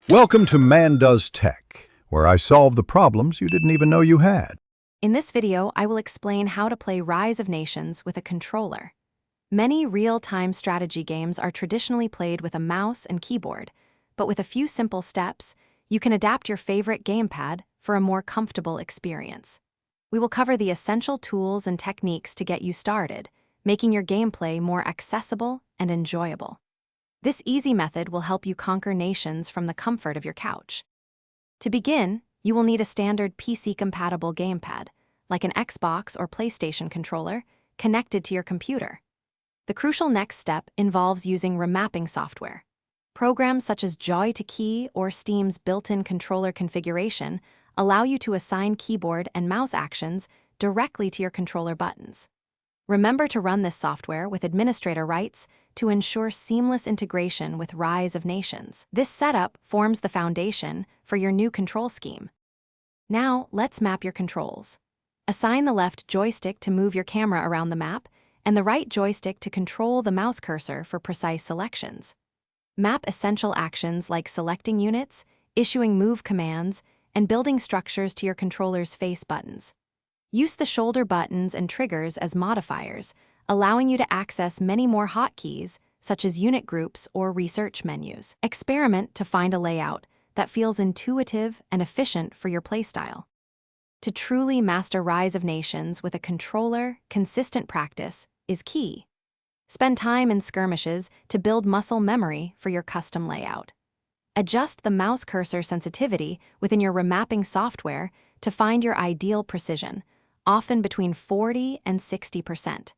Welcome to Man Does Tech, where I solve the problems you didn't even know you had. In this video, I will explain how to play Rise of Nations with a controller. Many real-time strategy games are traditionally played with a mouse and keyboard, but with a few simple steps, you can adapt your favorite gamepad for a more comfortable experience. We will cover the essential tools and techniques to get you started, making your gameplay more accessible and enjoyable. This easy method will help you conquer nations from the comfort of your couch. To begin, you will need a standard PC-compatible gamepad, like an Xbox or PlayStation controller, connected to your computer. The crucial next step involves using remapping software. Programs such as Joy-to-Key or Steam's built-in controller configuration allow you to assign keyboard and mouse actions directly to your controller buttons. Remember to run this software with administrator rights to ensure seamless integration with Rise of Nations. This setup forms the foundation for your new control scheme. Now, let's map your controls. Assign the left joystick to move your camera around the map, and the right joystick to control the mouse cursor for precise selections. Map essential actions like selecting units, issuing move commands, and building structures to your controller's face buttons. Use the shoulder buttons and triggers as modifiers, allowing you to access many more hotkeys, such as unit groups or research menus. Experiment to find a layout that feels intuitive and efficient for your playstyle. To truly master Rise of Nations with a controller, consistent practice is key. Spend time in skirmishes to build muscle memory for your custom layout. Adjust the mouse cursor sensitivity within your remapping software to find your ideal precision, often between 40 and 60%.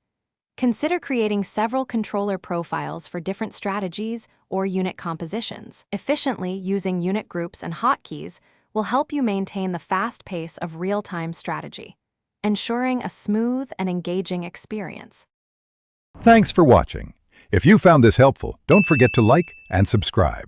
Consider creating several controller profiles for different strategies or unit compositions. Efficiently using unit groups and hotkeys will help you maintain the fast pace of real-time strategy, ensuring a smooth and engaging experience. Thanks for watching. If you found this helpful, don't forget to like and subscribe.